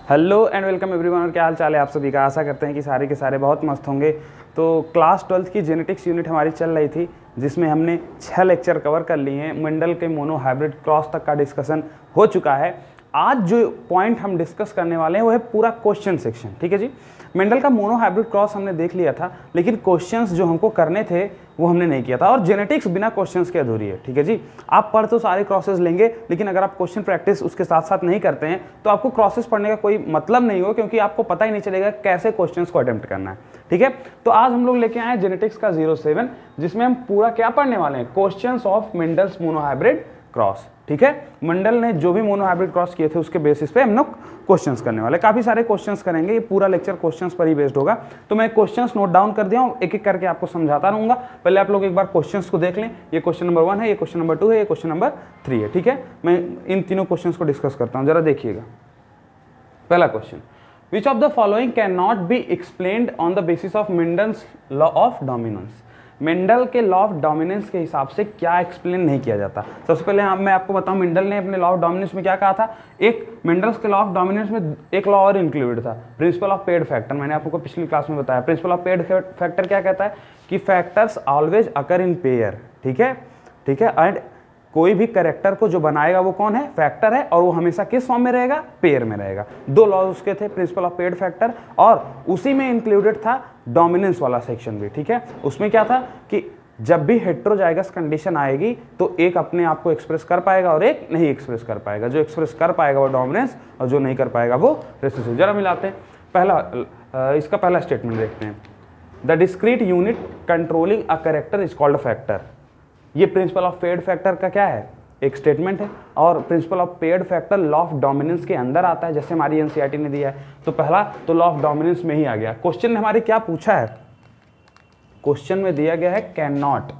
Hello and welcome everyone. और क्या हाल चाल है आप सभी का। आशा करते हैं कि सारे के सारे बहुत मस्त होंगे। तो क्लास 12th की जेनेटिक्स यूनिट हमारी चल रही थी, जिसमें हमने 6 लेक्चर कवर कर लिए हैं। मेंडल के मोनो हाइब्रिड क्रॉस तक का डिस्कशन हो चुका है। आज जो पॉइंट हम डिस्कस करने वाले हैं वो है पूरा क्वेश्चन सेक्शन। ठीक है जी। मेंडल का मोनो हाइब्रिड क्रॉस हमने देख लिया था, लेकिन क्वेश्चंस जो हमको करने थे वो हमने नहीं किया था। और जेनेटिक्स बिना क्वेश्चंस के अधूरी है। ठीक है जी। आप पढ़ तो सारे क्रॉसेस लेंगे, लेकिन अगर आप क्वेश्चन प्रैक्टिस उसके साथ साथ नहीं करते हैं तो आपको क्रॉसेस पढ़ने का कोई मतलब नहीं हो, क्योंकि आपको पता ही नहीं चलेगा कैसे क्वेश्चंस को अटेम्प्ट करना है। ठीक है। तो आज हम लोग लेके आए हैं जेनेटिक्स का 07, जिसमें हम पूरा क्या पढ़ने वाले हैं, questions of Mendel's mono hybrid cross. ठीक है। मंडल ने जो भी मोनो हाइब्रिड क्रॉस किए थे उसके बेसिस पे हम लोग क्वेश्चंस करने वाले। काफी सारे क्वेश्चंस करेंगे, ये पूरा लेक्चर क्वेश्चंस पर ही बेस्ड होगा। तो मैं क्वेश्चंस नोट डाउन कर दिया हूं, एक एक करके आपको समझाता रहूंगा। पहले आप लोग एक बार क्वेश्चंस को देख लें। ये क्वेश्चन नंबर 1 है, ये क्वेश्चन नंबर 2 है, ये क्वेश्चन नंबर 3 है। ठीक है। मैं इन तीनों क्वेश्चंस को डिस्कस करता हूं, जरा देखिएगा। पहला question, which of the following can not be explained on the basis of Mendel's law of dominance. Mendel के लॉ ऑफ डोमिनेंस के हिसाब से क्या एक्सप्लेन नहीं किया जाता। सबसे पहले मैं आपको बताऊं, मेंडल ने अपने लॉ ऑफ डोमिनेंस में क्या कहा था। एक मेंडल्स के लॉ ऑफ डोमिनेंस में एक लॉ और इंक्लूडेड था, प्रिंसिपल ऑफ पेड फैक्टर। मैंने आपको पिछली क्लास में बताया। प्रिंसिपल ऑफ पेड फैक्टर क्या कहता है कि factors always occur in pair. ठीक है। ठीक है। एंड कोई भी कैरेक्टर को जो बनाएगा वो कौन है, फैक्टर है, और वो हमेशा किस फॉर्म में रहेगा, पेयर में रहेगा। दो लॉज उसके थे, प्रिंसिपल ऑफ पेड फैक्टर, और उसी में इंक्लूडेड था डोमिनेंस वाला सेक्शन भी। ठीक है। उसमें क्या था कि जब भी हेटेरोजाइगस कंडीशन आएगी तो एक अपने आप को एक्सप्रेस कर पाएगा और एक नहीं एक्सप्रेस कर पाएगा। जो एक्सप्रेस कर पाएगा वो डोमिनेंस, और जो नहीं कर पाएगा वो रिसेसिव। जरा मिलाते हैं। इसका पहला स्टेटमेंट देखते हैं। The discrete unit controlling a character is called factor. ये प्रिंसिपल ऑफ पेड फैक्टर का क्या है, एक स्टेटमेंट है। और principle of paid factor law of dominance के अंदर आता है, जैसे हमारी एनसीईआरटी ने दिया है। तो पहला तो लॉ ऑफ डोमिनेंस में ही आ गया। क्वेश्चन ने हमारे क्या पूछा है, क्वेश्चन में दिया गया है कैन नॉट,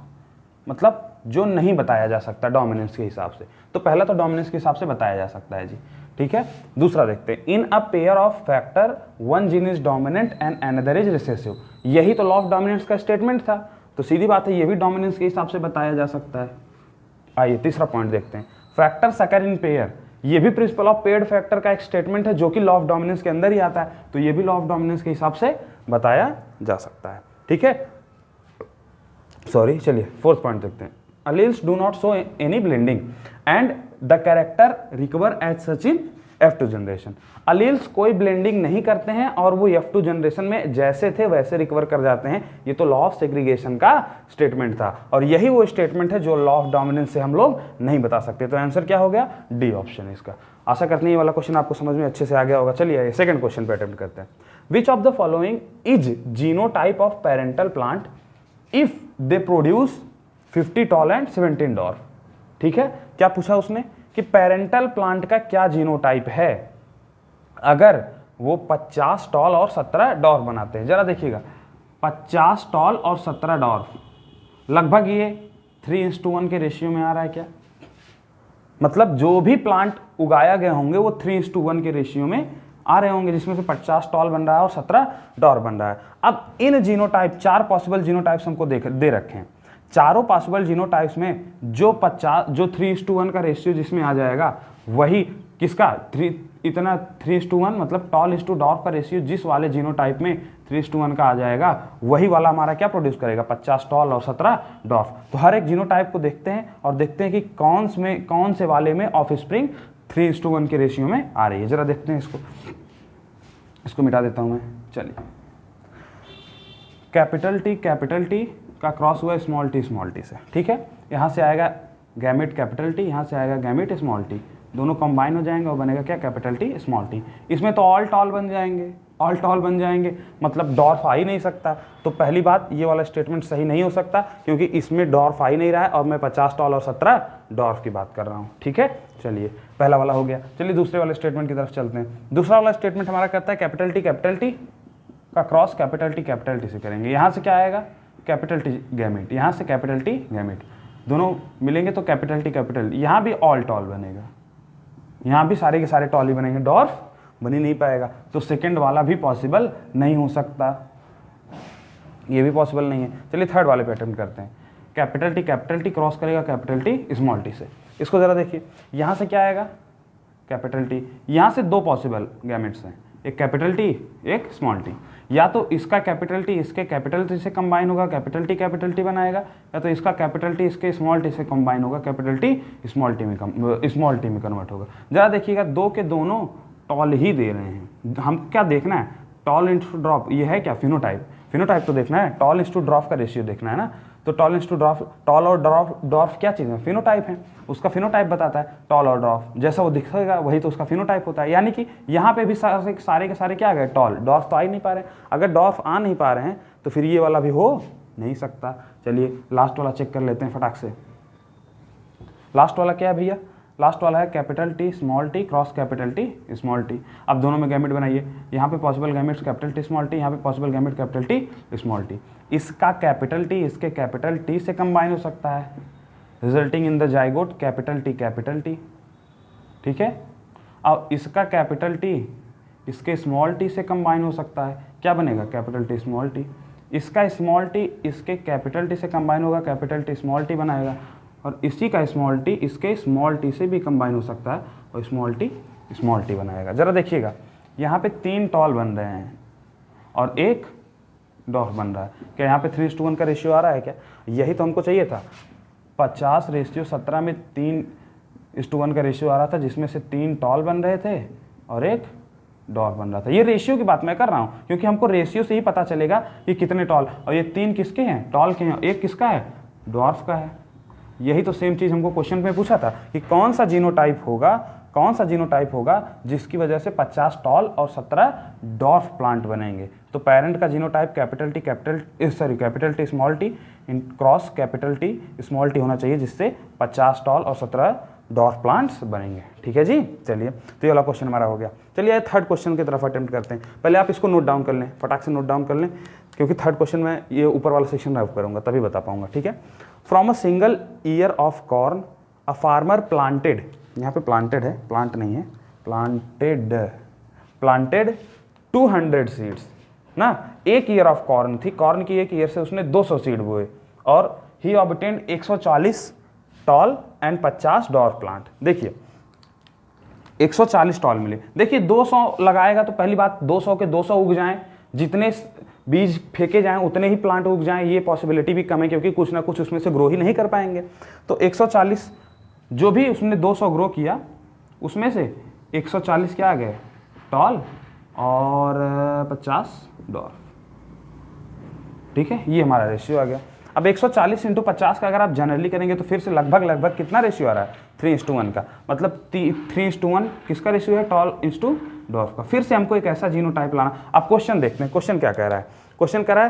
मतलब जो नहीं बताया जा सकता डोमिनेंस के हिसाब से। तो पहला तो डोमिनेंस के हिसाब से बताया जा सकता है जी। ठीक है। दूसरा देखते हैं, in a pair of factor one gene is dominant and another is recessive. यही तो लॉ ऑफ डोमिनेंस का स्टेटमेंट था, तो सीधी बात है ये भी डोमिनेंस के हिसाब से बताया जा सकता है। आइए तीसरा पॉइंट देखते हैं, फैक्टर अकर इन पेयर। ये भी प्रिंसिपल ऑफ पेड फैक्टर का एक स्टेटमेंट है, जो कि लॉ ऑफ डोमिनेंस के अंदर ही आता है। तो ये भी लॉ ऑफ डोमिनेंस के हिसाब से बताया जा सकता है। ठीक है। सॉरी, चलिए फोर्थ पॉइंट देखते हैं। Alleles do not show any blending and the character recover as such in F2 generation. Alleles कोई ब्लेंडिंग नहीं करते हैं और वो F2 जनरेशन में जैसे थे वैसे रिकवर कर जाते हैं। ये तो लॉ ऑफ सेग्रीगेशन का स्टेटमेंट था, और यही वो स्टेटमेंट है जो लॉ ऑफ डोमिनेंस से हम लोग नहीं बता सकते। तो आंसर क्या हो गया, डी ऑप्शन इसका। आशा करते हैं ये वाला क्वेश्चन आपको समझ में अच्छे से आ गया होगा। चलिए सेकंड क्वेश्चन पे अटेम्प्ट करते हैं। Which of the following is genotype of parental plant if they produce 50 tall and 17 dwarf. ठीक है। क्या पूछा उसने कि पेरेंटल प्लांट का क्या जीनोटाइप है अगर वो 50 टॉल और 17 डॉर्फ बनाते हैं। जरा देखिएगा, 50 टॉल और 17 डॉर्फ, लगभग ये 3:1 के रेशियो में आ रहा है क्या। मतलब जो भी प्लांट उगाया गए होंगे वो 3:1 के रेशियो में आ रहे होंगे, जिसमें से 50 टॉल बन रहा है और 17 डॉर्फ बन रहा है। अब इन जीनोटाइप, 4 पॉसिबल जीनोटाइप्स हमको दे रखे हैं। चारों पॉसिबल जीनोटाइप्स में जो 3:1 का रेशियो जिसमें आ जाएगा, वही किसका 3:1 मतलब टॉल इज टू डॉर्फ का रेशियो जिस वाले जीनोटाइप में 3:1 का आ जाएगा, वही वाला हमारा क्या प्रोड्यूस करेगा, 50 टॉल और 17 डॉर्फ। तो हर एक जीनोटाइप को देखते हैं और देखते हैं कि कौन से वाले में ऑफ स्प्रिंग 3:1 के रेशियो में आ रही है। जरा देखते हैं इसको मिटा देता हूं मैं। चलिए, कैपिटल टी का क्रॉस हुआ स्मॉल टी से। ठीक है। यहाँ से आएगा गैमेट कैपिटल टी, यहाँ से आएगा गैमेट स्मॉल टी, दोनों कंबाइन हो जाएंगे और बनेगा क्या, कैपिटल टी स्मॉल टी। इसमें तो ऑल टॉल बन जाएंगे, मतलब डॉर्फ आ ही नहीं सकता। तो पहली बात, ये वाला स्टेटमेंट सही नहीं हो सकता, क्योंकि इसमें डॉर्फ आ ही नहीं रहा है और मैं 50 टॉल और 17 डॉर्फ की बात कर रहा हूँ। ठीक है। चलिए, पहला वाला हो गया। चलिए दूसरे वाले स्टेटमेंट की तरफ चलते हैं। दूसरा वाला स्टेटमेंट हमारा कहता है कैपिटल टी का क्रॉस कैपिटल टी से करेंगे। यहाँ से क्या आएगा, कैपिटल टी गैमेट, यहाँ से कैपिटल टी गैमेट, दोनों मिलेंगे तो कैपिटल टी। यहाँ भी ऑल टॉल बनेगा, यहाँ भी सारे के सारे टॉल ही बनेंगे, डॉर्फ बन ही नहीं पाएगा। तो सेकंड वाला भी पॉसिबल नहीं हो सकता, ये भी पॉसिबल नहीं है। चलिए थर्ड वाले पे अटेम्प्ट करते हैं। कैपिटल टी क्रॉस करेगा कैपिटल टी स्मॉल टी से। इसको जरा देखिए, यहाँ से क्या आएगा, कैपिटल टी। यहाँ से दो पॉसिबल गैमेट्स हैं, एक कैपिटल टी एक स्मॉल टी। या तो इसका कैपिटल टी इसके कैपिटल टी से कंबाइन होगा, कैपिटल टी बनाएगा, या तो इसका कैपिटल टी इसके स्मॉल टी से कंबाइन होगा, कैपिटल टी स्मॉल टी में कन्वर्ट होगा। जरा देखिएगा, दो के दोनों टॉल ही दे रहे हैं। हम क्या देखना है, टॉल इंटू ड्रॉप, ये है क्या फिनोटाइप। फिनोटाइप तो देखना है, टॉल इंटू ड्रॉप का रेशियो देखना है ना। तो टॉल इंटू ड्रॉप, टॉल और ड्रॉप क्या चीज़ है, फिनोटाइप है। उसका फिनोटाइप बताता है टॉल और ड्रॉप, जैसा वो दिखेगा वही तो उसका फिनोटाइप होता है। यानी कि यहाँ पे भी सारे के सारे क्या आ गए, टॉल। डॉर्फ तो आ ही नहीं पा रहे हैं। अगर डॉर्फ आ नहीं पा रहे हैं तो फिर ये वाला भी हो नहीं सकता। चलिए लास्ट वाला चेक कर लेते हैं फटाक से। लास्ट वाला क्या है भैया, लास्ट वाला है capital T small T cross capital T small T. अब दोनों में गैमेट बनाइए, यहाँ पे possible gametes capital T small T, यहाँ पे possible gamete capital T small T. इसका कैपिटल टी इसके कैपिटल टी से कंबाइन हो सकता है, resulting in the zygote capital T. ठीक है। अब इसका कैपिटल टी इसके स्मॉल टी से कंबाइन हो सकता है, क्या बनेगा, कैपिटल टी स्मॉल टी। इसका स्मॉल टी इसके कैपिटल टी से कंबाइन होगा, कैपिटल टी स्मॉल टी बनाएगा। और इसी का स्मॉल टी इसके स्मॉल टी से भी कंबाइन हो सकता है और स्मॉल टी बनाएगा। ज़रा देखिएगा, यहाँ पे 3 टॉल बन रहे हैं और एक डॉर्फ बन रहा है। क्या यहाँ पे 3:1 का रेशियो आ रहा है क्या, यही तो हमको चाहिए था। 50:17 में 3:1 का रेशियो आ रहा था, जिसमें से 3 टॉल बन रहे थे और एक डॉर्फ बन रहा था। ये रेशियो की बात मैं कर रहा हूँ क्योंकि हमको रेशियो से ही पता चलेगा कि कितने टॉल, और ये 3 किसके हैं, टॉल के हैं, एक किसका है, डॉर्फ का है। यही तो सेम चीज़ हमको क्वेश्चन में पूछा था कि कौन सा जीनोटाइप होगा जिसकी वजह से 50 टॉल और 17 डॉर्फ प्लांट बनेंगे। तो पेरेंट का genotype capital T small T cross capital T small T होना चाहिए, जिससे 50 टॉल और 17 डॉर्फ प्लांट्स बनेंगे। ठीक है जी। चलिए, तो ये वाला क्वेश्चन हमारा हो गया। चलिए थर्ड क्वेश्चन की तरफ अटेम्प्ट करते हैं। पहले आप इसको नोट डाउन कर लें, फटाक से नोट डाउन कर लें, क्योंकि थर्ड क्वेश्चन में ये ऊपर वाला सेक्शन रैप करूँगा तभी बता पाऊंगा। ठीक है। From a single year of corn a farmer planted, यहाँ पे प्लांटेड है, प्लांट नहीं है, प्लांटेड 200 सीड्स ना। एक ईयर ऑफ कॉर्न थी, कॉर्न की एक ईयर से उसने 200 सीड बोए और ही obtained 140 tall and 50 dwarf plant. देखिए 140 टॉल मिले। देखिए 200 लगाएगा तो पहली बात 200 के 200 उग जाएं, जितने बीज फेंके जाएं उतने ही प्लांट उग जाएं, ये पॉसिबिलिटी भी कम है क्योंकि कुछ ना कुछ उसमें से ग्रो ही नहीं कर पाएंगे। तो 140 जो भी उसने 200 ग्रो किया उसमें से 140 क्या आ गए, टॉल और 50 डॉर्फ। ठीक है, ये हमारा रेशियो आ गया। अब 140 × 50 का अगर आप जनरली करेंगे तो फिर से लगभग कितना रेशियो आ रहा है, 3:1 का। मतलब 3:1 किसका रेशियो है, टॉल इंटू डॉर्फ का। फिर से हमको एक ऐसा जीनोटाइप लाना। अब क्वेश्चन देखते हैं, क्वेश्चन क्या कह रहा है। क्वेश्चन कह रहा है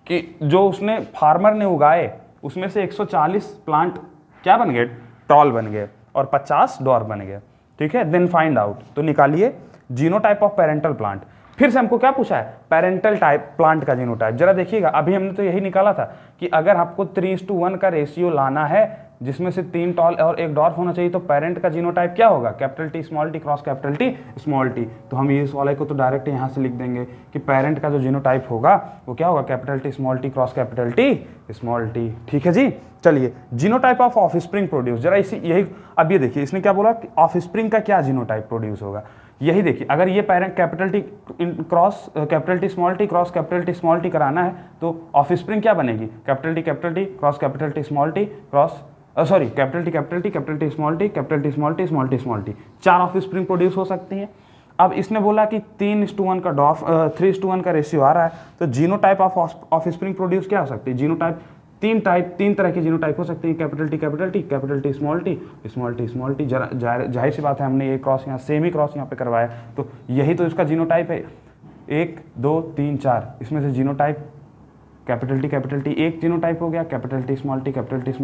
कि जो उसने फार्मर ने उगाए उसमें से 140 प्लांट क्या बन गए, टॉल बन गए और 50 डॉर्फ बन गए। ठीक है, देन फाइंड आउट, तो निकालिए जीनोटाइप ऑफ पेरेंटल प्लांट। फिर से हमको क्या पूछा है, पेरेंटल टाइप प्लांट का जीनोटाइप। जरा देखिएगा, अभी हमने तो यही निकाला था कि अगर आपको 3:1 का रेशियो लाना है जिसमें से 3 टॉल और एक डॉर्फ होना चाहिए, तो पेरेंट का जीनोटाइप क्या होगा, capital T small T cross capital T small T. तो हम इस वाले को तो डायरेक्ट यहाँ से लिख देंगे कि पेरेंट का जो जीनोटाइप होगा वो क्या होगा, capital T small T cross capital T small T. ठीक है जी। चलिए, जीनोटाइप ऑफ ऑफस्प्रिंग प्रोड्यूस, जरा यही अब ये देखिए इसने क्या बोला कि ऑफस्प्रिंग का क्या जीनोटाइप प्रोड्यूस होगा। यही देखिए, अगर ये parent capital T cross capital T small T cross capital T small T कराना है तो ऑफस्प्रिंग क्या बनेगी, capital T cross capital T small T cross capital T small T capital T small T small T small T. 4 offspring produce हो सकती हैं। अब इसने बोला कि 3:1 का डॉर्फ 3:1 का रेशियो आ रहा है, तो जीनोटाइप ऑफ ऑफस्प्रिंग प्रोड्यूस क्या हो सकती है, जीनोटाइप तीन तरह की जीनोटाइप हो सकती है, कैपिटल टी स्मॉल टी। जाहिर सी बात है, हमने ये क्रॉस यहाँ सेम ही क्रॉस यहाँ पे करवाया, तो यही तो इसका जीनोटाइप है। 1 2 3 4, इसमें से जीनोटाइप कैपिटल टी एक जीनोटाइप हो गया, कैपिटल टी स्मॉल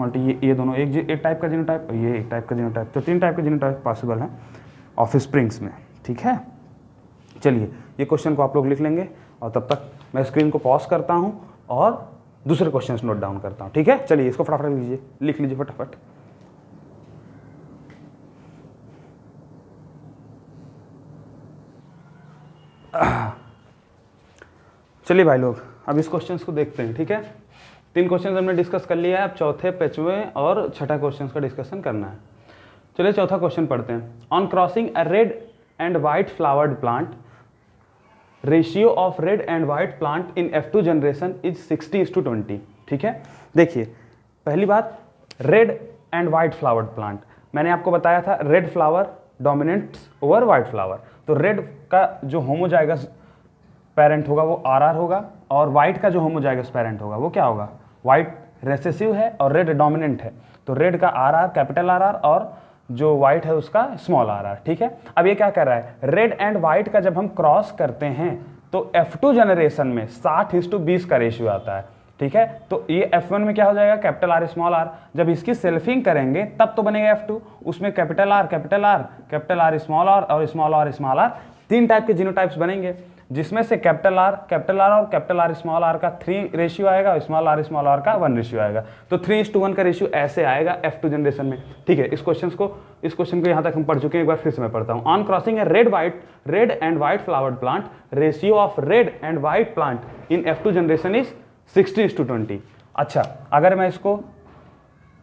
टी ये दोनों एक टाइप का जीनोटाइप, ये एक टाइप का जीनोटाइप। तो 3 टाइप के जीनोटाइप पॉसिबल हैं ऑफस्प्रिंग्स में। ठीक है, चलिए ये क्वेश्चन को आप लोग लिख लेंगे और तब तक मैं स्क्रीन को पॉज करता हूँ और दूसरे क्वेश्चंस नोट डाउन करता हूँ। ठीक है, चलिए इसको फटाफट लिख लीजिए फटाफट। चलिए भाई लोग, अब इस क्वेश्चंस को देखते हैं। ठीक है, 3 क्वेश्चंस हमने डिस्कस कर लिया है, अब चौथे, 5वें और 6ठा क्वेश्चंस का डिस्कशन करना है। चलिए चौथा क्वेश्चन पढ़ते हैं। On crossing a red and white flowered plant, ratio of red and white plant in F2 generation is 60:20। ठीक है, देखिए पहली बात, red and white flowered plant, मैंने आपको बताया था red flower dominants over white flower. तो रेड का जो होमोजाइगस पेरेंट होगा वो RR होगा, और व्हाइट का जो होमोजाइगस पेरेंट होगा वो क्या होगा, व्हाइट रेसेसिव है और रेड डोमिनेंट है, तो रेड का RR कैपिटल RR और जो व्हाइट है उसका स्मॉल RR। ठीक है, अब ये क्या कर रहा है, रेड एंड व्हाइट का जब हम क्रॉस करते हैं तो F2 जनरेशन में 60:20 का रेशियो आता है। ठीक है, तो ये F1 में क्या हो जाएगा, कैपिटल R स्मॉल r, जब इसकी सेल्फिंग करेंगे तब तो बनेगा F2, उसमें capital R capital R capital R small r और स्मॉल r 3 टाइप के जीनोटाइप्स बनेंगे, जिसमें से कैपिटल R और कैपिटल R स्मॉल r का 3 रेशियो आएगा और स्मॉल r का 1 रेशियो आएगा। तो 3:1 का रेशियो ऐसे आएगा F2 जनरेशन में। ठीक है, इस क्वेश्चन को यहाँ तक हम पढ़ चुके हैं, एक बार फिर से मैं पढ़ता हूँ। On crossing A red and white flowered plant, ratio of red and white plant in F2 generation is 60:20। अच्छा, अगर मैं इसको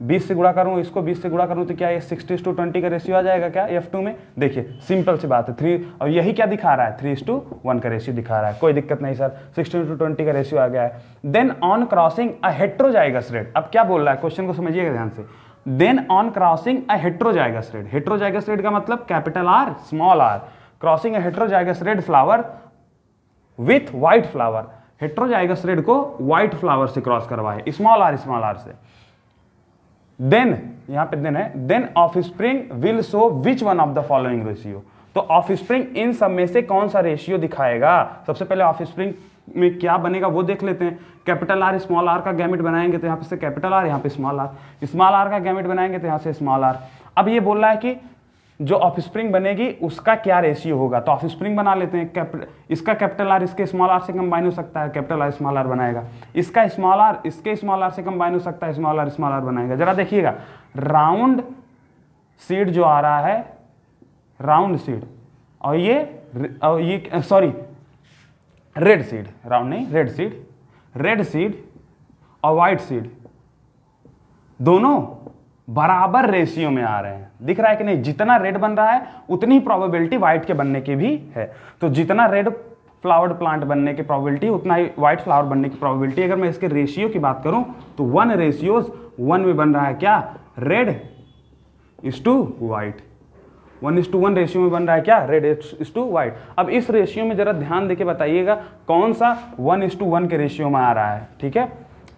20 से गुणा करूं, इसको 20 से गुणा करूं तो क्या ये 60:20 का रेशियो आ जाएगा क्या F2 में? देखिए सिंपल सी बात है, 3, और यही क्या दिखा रहा है, 3:1 का रेशियो दिखा रहा है। कोई दिक्कत नहीं सर, 60:20 का रेशियो आ गया है। Then on crossing a heterozygous red, अब क्या बोल रहा है, क्वेश्चन को समझिएगा ध्यान से। Then on crossing a heterozygous red, heterozygous red का मतलब capital R small r, crossing a heterozygous red flower with white flower, heterozygous red को व्हाइट फ्लावर से क्रॉस करवाए स्मॉल r से। देन यहां पे देन है, then offspring will show which one of the following ratio, तो offspring इन सब में से कौन सा रेशियो दिखाएगा। सबसे पहले ऑफस्प्रिंग में क्या बनेगा वो देख लेते हैं। कैपिटल R स्मॉल r का गैमेट बनाएंगे तो यहाँ पे से कैपिटल R, यहाँ पे स्मॉल r का गैमेट बनाएंगे तो यहाँ से स्मॉल r। अब ये बोल रहा है कि जो ऑफस्प्रिंग बनेगी उसका क्या रेशियो होगा, तो ऑफस्प्रिंग बना लेते हैं। इसका कैपिटल R इसके स्मॉल r से कंबाइन हो सकता है, कैपिटल R स्मॉल r बनाएगा। इसका स्मॉल r इसके स्मॉल r से कंबाइन हो सकता है, स्मॉल r बनाएगा। जरा देखिएगा, राउंड सीड जो आ रहा है, राउंड सीड, और ये सॉरी रेड सीड, राउंड नहीं रेड सीड और व्हाइट सीड दोनों बराबर रेशियो में आ रहे हैं। दिख रहा है कि नहीं, जितना रेड बन रहा है उतनी प्रोबेबिलिटी व्हाइट के बनने की भी है। तो जितना रेड फ्लावर्ड प्लांट बनने की प्रोबेबिलिटी उतना ही व्हाइट फ्लावर बनने की प्रोबेबिलिटी। अगर मैं इसके रेशियो की बात करूं तो 1:1 में बन रहा है क्या, red is to white, 1:1 ratio में बन रहा है क्या, रेड इज टू व्हाइट। अब इस रेशियो में जरा ध्यान देके बताइएगा कौन सा 1:1 के रेशियो में आ रहा है। ठीक है,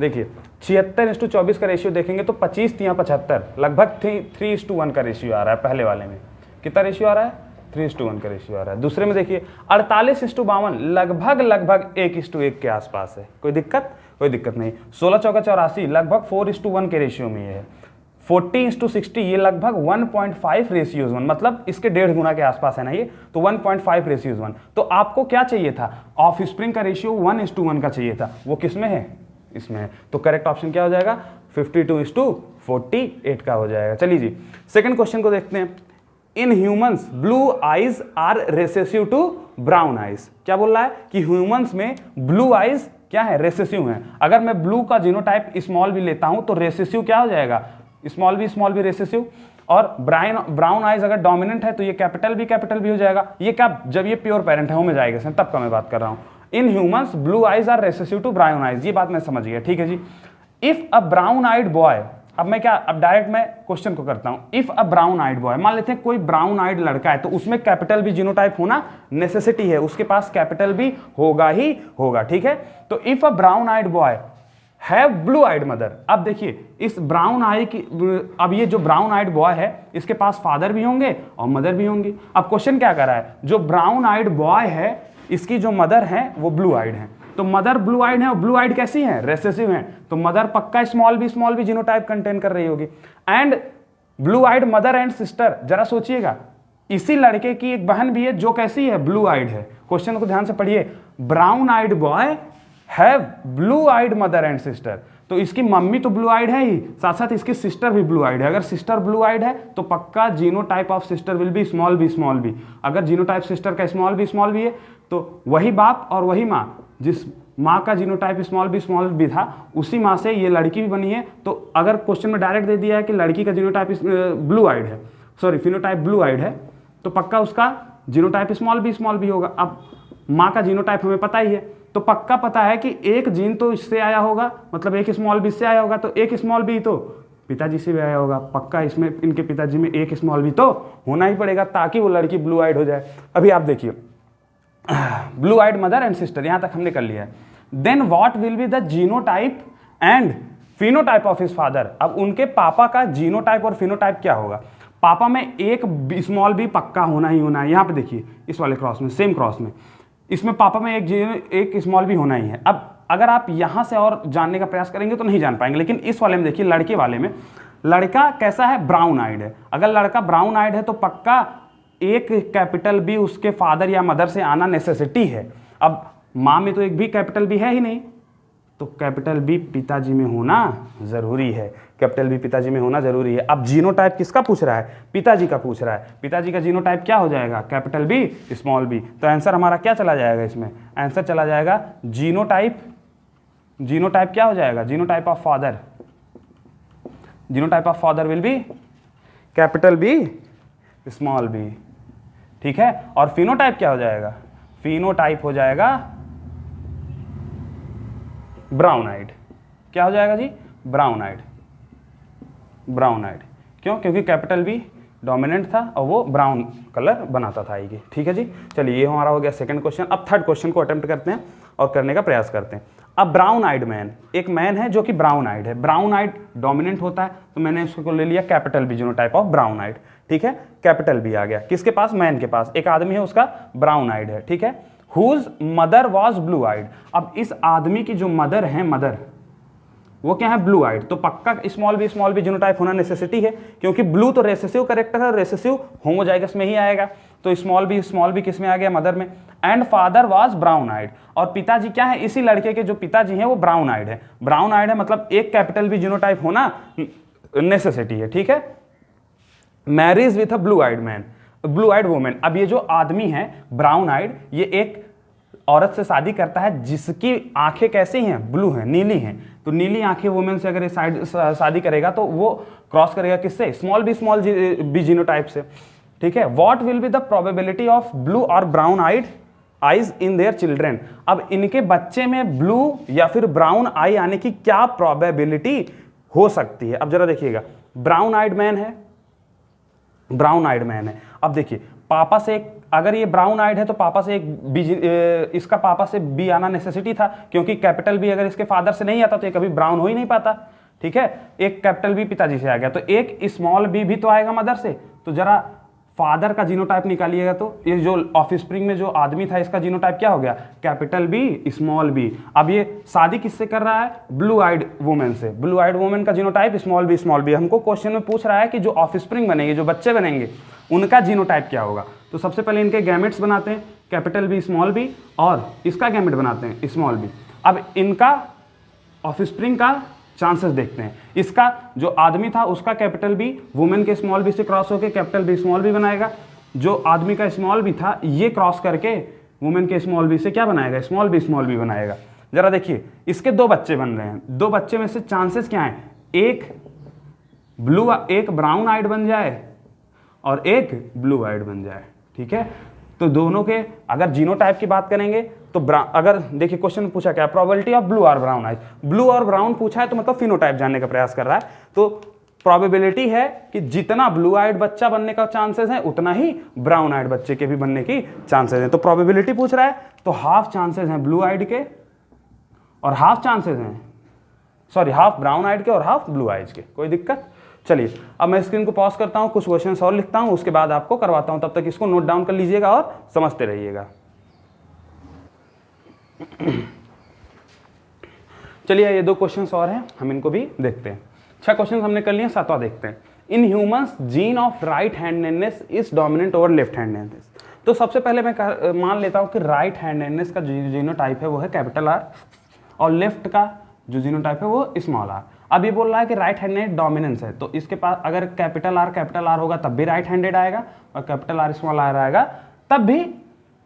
देखिए 76:24 का रेशियो देखेंगे तो 25 या 75, लगभग 3:1 का रेशियो आ रहा है। पहले वाले में कितना रेशियो आ रहा है, 3:1 का रेशियो आ रहा है। दूसरे में देखिए 48:52, लगभग 1:1 के आसपास है। कोई दिक्कत नहीं। 16 चौका 84, लगभग 4:1 के रेशियो में है। 40:60, ये लगभग 1.5 रेशियोज 1, मतलब इसके 1.5 गुना के आसपास है ना ये, तो 1.5 रेशियोज 1। तो आपको क्या चाहिए था, ऑफ स्प्रिंग का रेशियो 1:1 का चाहिए था, वो किस में है, इसमें है। तो करेक्ट ऑप्शन क्या हो जाएगा, 52:48 का हो जाएगा। चलिए जी, सेकंड क्वेश्चन को देखते हैं। In humans blue eyes are recessive to brown eyes, क्या बोल रहा है कि ह्यूमंस में ब्लू आइज क्या है, रेसेसिव है। अगर मैं ब्लू का जीनोटाइप स्मॉल भी लेता हूं तो रेसेसिव क्या हो जाएगा, स्मॉल भी रेसेसिव, और ब्राउन आइज अगर डोमिनेंट है तो ये कैपिटल भी हो जाएगा। ये क्या, जब ये प्योर पेरेंट है होमोजाइगस है तब का मैं बात कर रहा हूं। In humans blue eyes are recessive to brown eyes, ये बात मैं समझ गया। ठीक है जी। If a brown eyed boy, अब डायरेक्ट मैं क्वेश्चन को करता हूं। If a brown eyed boy, मान लेते हैं कोई ब्राउन आइड लड़का है, तो उसमें कैपिटल भी जीनोटाइप होना नेसेसिटी है, उसके पास कैपिटल भी होगा ही होगा। ठीक है, तो if a brown eyed boy have blue eyed mother, अब देखिए इस ब्राउन आई की, अब ये जो ब्राउन आइड बॉय है इसके पास फादर भी होंगे और मदर भी होंगी। अब क्वेश्चन क्या कर रहा है, जो ब्राउन आइड बॉय है इसकी जो मदर है वो ब्लू आइड है, तो मदर ब्लू आइड है और ब्लू आइड कैसी है, रेसेसिव है, तो मदर पक्का स्मॉल भी जीनोटाइप कंटेन कर रही होगी। And blue eyed mother and sister, जरा सोचिएगा इसी लड़के की एक बहन भी है जो कैसी है, ब्लू आइड है। क्वेश्चन को ध्यान से पढ़िए, brown eyed boy have blue eyed mother and sister, तो इसकी मम्मी तो ब्लू आइड है ही, साथ साथ इसकी सिस्टर भी ब्लू आइड है। अगर सिस्टर ब्लू आइड है तो पक्का genotype of sister will be small B. अगर जीनोटाइप सिस्टर का स्मॉल बी है तो वही बाप और वही माँ, जिस माँ का जीनोटाइप स्मॉल बी था उसी माँ से ये लड़की भी बनी है। तो अगर क्वेश्चन में डायरेक्ट दे दिया है कि लड़की का जीनोटाइप ब्लू आइड है, सॉरी फिनोटाइप ब्लू आइड है तो पक्का उसका जीनोटाइप स्मॉल बी होगा। अब माँ का जीनोटाइप हमें पता ही है, तो पक्का पता है कि एक जीन तो इससे आया होगा, मतलब एक स्मॉल बी से आया होगा, तो एक स्मॉल बी तो पिताजी से भी आया होगा। पक्का इसमें इनके पिताजी में एक स्मॉल बी तो होना ही पड़ेगा ताकि वो लड़की ब्लू आइड हो जाए। अभी आप देखिए blue eyed mother and sister, यहां तक हमने कर लिया है। Then what will be the genotype and phenotype of his father. अब उनके पापा का जीनोटाइप और फिनोटाइप क्या होगा। पापा में एक स्मॉल बी पक्का होना ही होना है। यहां पे देखिए इस वाले क्रॉस में, सेम क्रॉस में, इसमें पापा में एक स्मॉल बी होना ही है। अब अगर आप यहां से और जानने का प्रयास करेंगे तो नहीं जान पाएंगे, लेकिन इस वाले में देखिए, लड़के वाले में लड़का कैसा है, ब्राउन आइड है। अगर लड़का ब्राउन आइड है तो पक्का एक कैपिटल बी उसके फादर या मदर से आना नेसेसिटी है। अब माँ में तो एक भी कैपिटल बी है ही नहीं, तो कैपिटल बी पिताजी में होना जरूरी है, कैपिटल बी पिताजी में होना जरूरी है। अब जीनोटाइप किसका पूछ रहा है, पिताजी का पूछ रहा है। पिताजी का जीनोटाइप क्या हो जाएगा, कैपिटल बी स्मॉल बी। तो आंसर हमारा क्या चला जाएगा इसमें, आंसर चला जाएगा जीनोटाइप। जीनोटाइप क्या हो जाएगा, genotype of father, genotype of father will be capital B small B, ठीक है। और फिनोटाइप क्या हो जाएगा, फिनोटाइप हो जाएगा ब्राउन आइड। क्या हो जाएगा जी, ब्राउन आइड, ब्राउन आइड। क्यों, क्योंकि कैपिटल बी डोमिनेंट था और वो ब्राउन कलर बनाता था आएगी, ठीक है जी। चलिए ये हमारा हो गया सेकंड क्वेश्चन। अब थर्ड क्वेश्चन को अटेम्प्ट करते हैं और करने का प्रयास करते हैं। अब ब्राउन आइड मैन, एक मैन है जो कि ब्राउन आइड है, ब्राउन आइड डोमिनेंट होता है, तो मैंने उसको ले लिया capital B genotype of brown eyed, ठीक है। कैपिटल बी आ गया किसके पास, मैन के पास। एक आदमी है उसका ब्राउन आइड है, ठीक है। Whose mother was blue eyed. अब इस आदमी की जो मदर है, मदर वो क्या है, ब्लू आइड, तो पक्का स्मॉल बी जीनोटाइप होना नेसेसिटी है, क्योंकि ब्लू तो रेसेसिव कैरेक्टर है, रेसेसिव होमोजाइगस में ही आएगा। तो स्मॉल बी किस में आ गया, मदर में। एंड फादर वाज ब्राउन आइड, और पिताजी क्या है, इसी लड़के के जो पिताजी हैं वो ब्राउन आइड है। ब्राउन आइड है मतलब एक कैपिटल बी जीनोटाइप होना नेसेसिटी है, ठीक है। Marriage with a blue eyed man, blue eyed women. अब ये जो आदमी है ब्राउन आइड, ये एक औरत से शादी करता है जिसकी आंखें कैसी हैं, ब्लू हैं, नीली हैं। तो नीली आंखें वुमेन से अगर शादी करेगा तो वो क्रॉस करेगा किससे, स्मॉल बी जीनोटाइप से, ठीक है। What will be the probability of blue और brown eyed eyes in their children. अब इनके बच्चे में ब्लू या फिर ब्राउन आई आने की क्या प्रोबेबिलिटी हो सकती है। अब जरा देखिएगा, ब्राउन आइड मैन है, ब्राउन आइड मैन है। अब देखिए पापा से एक, अगर ये ब्राउन आइड है तो पापा से एक बी, इसका पापा से बी आना नेसेसिटी था, क्योंकि कैपिटल बी अगर इसके फादर से नहीं आता तो ये कभी ब्राउन हो ही नहीं पाता, ठीक है। एक कैपिटल बी पिताजी से आ गया, तो एक स्मॉल बी भी तो आएगा मदर से। तो जरा फादर का जीनोटाइप निकालिएगा, तो ये जो ऑफस्प्रिंग में जो आदमी था इसका जीनोटाइप क्या हो गया, कैपिटल बी स्मॉल बी। अब ये शादी किससे कर रहा है, ब्लू आइड वुमेन से। ब्लू आइड वुमेन का जीनोटाइप स्मॉल बी। हमको क्वेश्चन में पूछ रहा है कि जो ऑफस्प्रिंग बनेंगे, जो बच्चे बनेंगे, उनका जीनोटाइप क्या होगा। तो सबसे पहले इनके गैमेट्स बनाते हैं, कैपिटल बी स्मॉल बी, और इसका गैमेट बनाते हैं स्मॉल बी। अब इनका ऑफस्प्रिंग का चांसेस देखते हैं। इसका जो आदमी था उसका कैपिटल बी वुमेन के स्मॉल बी से क्रॉस होकर कैपिटल बी स्मॉल बी बनाएगा। जो आदमी का स्मॉल बी था ये क्रॉस करके वुमेन के स्मॉल बी से क्या बनाएगा, स्मॉल बी बनाएगा। जरा देखिए इसके दो बच्चे बन रहे हैं, दो बच्चे में से चांसेस क्या हैं, एक ब्राउन आइड बन जाए और एक ब्लू आइड बन जाए, ठीक है। तो दोनों के अगर जीनोटाइप की बात करेंगे तो अगर देखिए क्वेश्चन पूछा क्या, प्रोबेबिलिटी ऑफ ब्लू और ब्राउन आइज। ब्लू और ब्राउन पूछा है तो मतलब फिनोटाइप जानने का प्रयास कर रहा है। तो प्रोबेबिलिटी है कि जितना ब्लू आइड बच्चा बनने का चांसेस है उतना ही ब्राउन आइड बच्चे के भी बनने की चांसेस है। तो प्रोबेबिलिटी पूछ रहा है तो हाफ चांसेस हैं ब्लू आइड के और हाफ चांसेस हैं, सॉरी हाफ ब्राउन आइड के और हाफ ब्लू आइज के। कोई दिक्कत। चलिए अब मैं स्क्रीन को पॉज करता हूं, कुछ क्वेश्चंस और लिखता हूं, उसके बाद आपको करवाता हूं। तब तक इसको नोट डाउन कर लीजिएगा और समझते रहिएगा। चलिए ये दो क्वेश्चंस और हैं, हम इनको भी देखते हैं। 6 क्वेश्चंस हमने कर लिए, 7वां देखते हैं। In humans gene of right handedness is dominant over left handedness. तो सबसे पहले मैं मान लेता हूं कि राइट हैंडेडनेस का जीनोटाइप है वो है कैपिटल आर, और लेफ्ट का जो जीनोटाइप है वो स्मॉल आर। अब ये बोल रहा है कि राइट हैंडेड डोमिनेंस है, तो इसके पास अगर कैपिटल आर होगा तब भी राइट हैंडेड आएगा, और कैपिटल आर स्मॉल आर आएगा तब भी